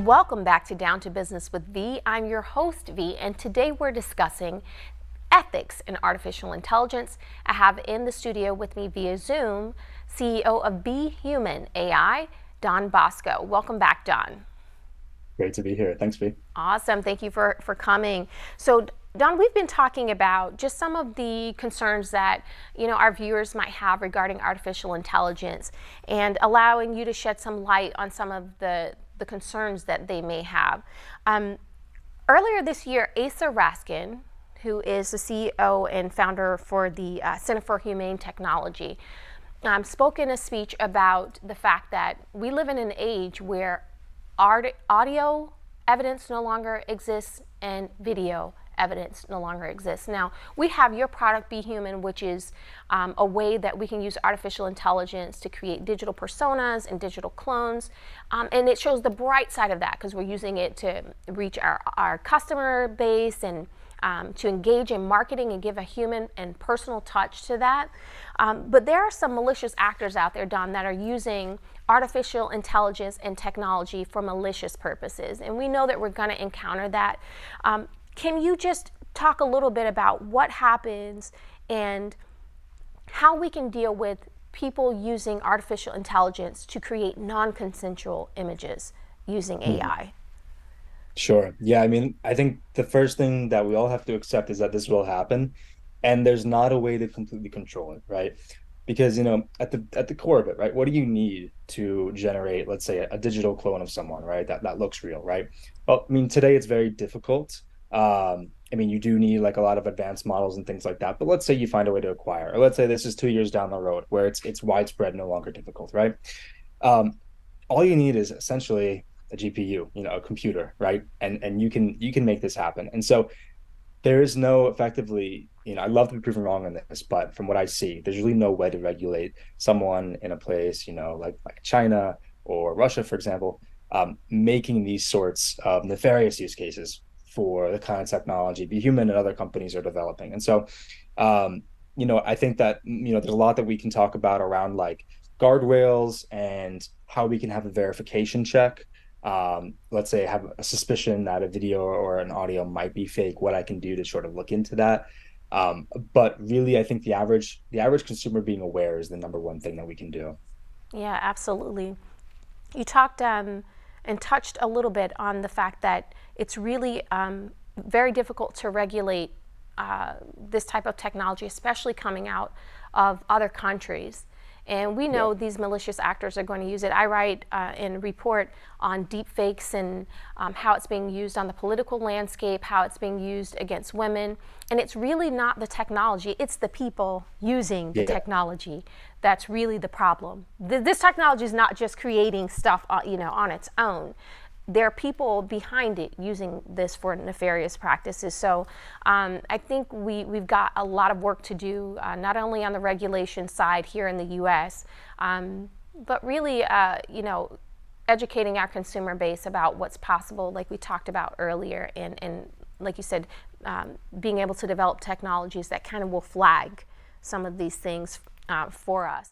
Welcome back to Down to Business with V. I'm your host, V, and today we're discussing ethics in artificial intelligence. I have in the studio with me via Zoom CEO of BHuman.ai, Don Bosco. Welcome back, Don. Great to be here. Thanks, V. Awesome. Thank you for coming. So, Don, we've been talking about just some of the concerns that our viewers might have regarding artificial intelligence, and allowing you to shed some light on some of the concerns that they may have. Earlier this year, Asa Raskin, who is the CEO and founder for the Center for Humane Technology, spoke in a speech about the fact that we live in an age where audio evidence no longer exists and video evidence no longer exists. Now, we have your product, BHuman, which is a way that we can use artificial intelligence to create digital personas and digital clones. And it shows the bright side of that because we're using it to reach our customer base and to engage in marketing and give a human and personal touch to that. But there are some malicious actors out there, Don, that are using artificial intelligence and technology for malicious purposes. And we know that we're going to encounter that. Can you just talk a little bit about what happens and how we can deal with people using artificial intelligence to create non-consensual images using AI? Sure. Yeah, I think the first thing that we all have to accept is that this will happen, and there's not a way to completely control it, right? Because, at the core of it, right, what do you need to generate, let's say, a digital clone of someone, right? That looks real, right? Well, today it's very difficult. You do need like a lot of advanced models and things like that. But let's say you find a way to acquire, or let's say this is 2 years down the road where it's widespread, no longer difficult, right? Um, all you need is essentially a GPU, a computer, right? And you can make this happen. And so there is no effectively, I'd love to be proven wrong on this, but from what I see, there's really no way to regulate someone in a place, like China or Russia, for example, making these sorts of nefarious use cases for the kind of technology BHuman and other companies are developing. And so, I think that, there's a lot that we can talk about around like guardrails and how we can have a verification check. Let's say I have a suspicion that a video or an audio might be fake, what I can do to sort of look into that. But really, I think the average consumer being aware is the number one thing that we can do. Yeah, absolutely. You talked and touched a little bit on the fact that it's really very difficult to regulate this type of technology, especially coming out of other countries. And we know these malicious actors are going to use it. I write and report on deep fakes and how it's being used on the political landscape, how it's being used against women. And it's really not the technology, it's the people using the technology that's really the problem. This technology is not just creating stuff on its own. There are people behind it using this for nefarious practices. So I think we've got a lot of work to do, not only on the regulation side here in the U.S., but really, educating our consumer base about what's possible, like we talked about earlier, and like you said, being able to develop technologies that kind of will flag some of these things for us.